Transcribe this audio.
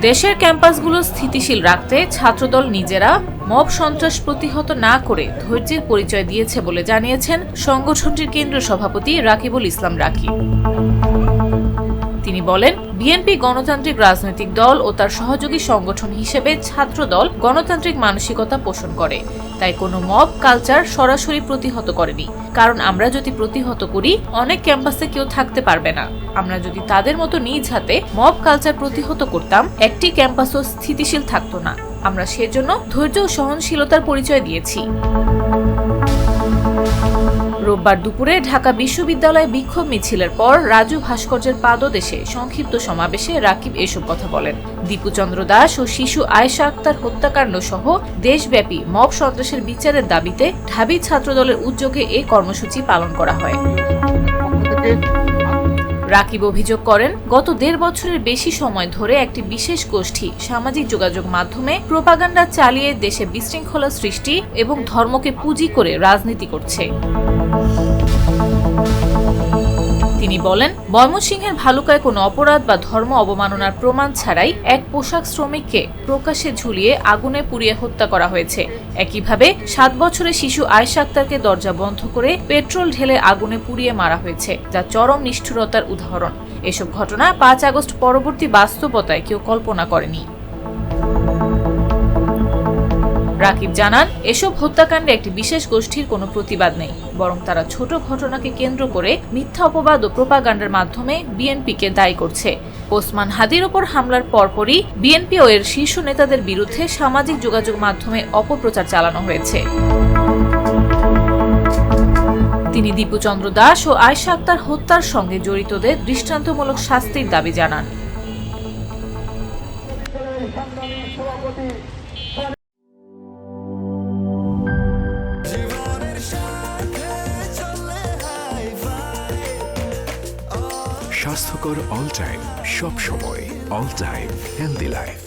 দেশের ক্যাম্পাসগুলো স্থিতিশীল রাখতে ছাত্রদল নিজেরা মব সন্ত্রাস প্রতিহত না করে ধৈর্যের পরিচয় দিয়েছে বলে জানিয়েছেন সংগঠনটির কেন্দ্রীয় সভাপতি রাকিবুল ইসলাম রাকিব। তিনি বলেন, বিএনপি গণতান্ত্রিক রাজনৈতিক দল ও তার সহযোগী সংগঠন হিসেবে ছাত্রদল গণতান্ত্রিক মানসিকতা পোষণ করে, তাই কোনো মব কালচার সরাসরি প্রতিহত করেনি। কারণ আমরা যদি প্রতিহত করি, অনেক ক্যাম্পাসে কেউ থাকতে পারবে না। আমরা যদি তাদের মতো নিজ হাতে মব কালচার প্রতিহত করতাম, একটি ক্যাম্পাসও স্থিতিশীল থাকতো না। আমরা সেজন্য ধৈর্য ও সহনশীলতার পরিচয় দিয়েছি। রোববার দুপুরে ঢাকা বিশ্ববিদ্যালয়ে বিক্ষোভ মিছিলের পর রাজু ভাস্কর্যের পাদদেশে সংক্ষিপ্ত সমাবেশে রাকিব এসব কথা বলেন। দীপুচন্দ্র দাস ও শিশু আয়েশা আক্তার হত্যাকাণ্ড সহ দেশব্যাপী মব সন্ত্রাসের বিচারের দাবিতে ঢাবি ছাত্রদলের উদ্যোগে এই কর্মসূচি পালন করা হয়। রাকিব অভিযোগ করেন, গত ১.৫ বছরের বেশি সময় ধরে একটি বিশেষ গোষ্ঠী সামাজিক যোগাযোগ মাধ্যমে প্রোপাগান্ডা চালিয়ে দেশে বিশৃঙ্খলা সৃষ্টি এবং ধর্মকে পুঁজি করে রাজনীতি করছে। তিনি বলেন, ময়মনসিংহের ভালুকায় কোনো অপরাধ বা ধর্ম অবমাননার প্রমাণ ছাড়াই এক পোশাক শ্রমিককে প্রকাশ্যে ঝুলিয়ে আগুনে পুড়িয়ে হত্যা করা হয়েছে। একইভাবে ৭ বছরের শিশু আয়েশা আক্তারকে দরজা বন্ধ করে পেট্রোল ঢেলে আগুনে পুড়িয়ে মারা হয়েছে, যা চরম নিষ্ঠুরতার উদাহরণ। এসব ঘটনা ৫ আগস্ট পরবর্তী বাস্তবতায় কেউ কল্পনা করেনি। রাকিব জানান, এসব হত্যাকাণ্ডে একটি বিশেষ গোষ্ঠীর কোনো প্রতিবাদ নেই, বরং তারা ছোট ঘটনাকে কেন্দ্র করে মিথ্যা অপবাদ ও প্রোপাগান্ডার মাধ্যমে বিএনপিকে দায়ী করছে। ওসমান হাদির ওপর হামলার পরপরই বিএনপি ও এর শীর্ষ নেতাদের বিরুদ্ধে সামাজিক যোগাযোগ মাধ্যমে অপপ্রচার চালানো হয়েছে। তিনি দীপুচন্দ্র দাস ও আয়েশা আক্তার হত্যার সঙ্গে জড়িতদের দৃষ্টান্তমূলক শাস্তির দাবি জানান। স্বাস্থ্যকর অল টাইম, সব সময় অল টাইম হেলদি লাইফ।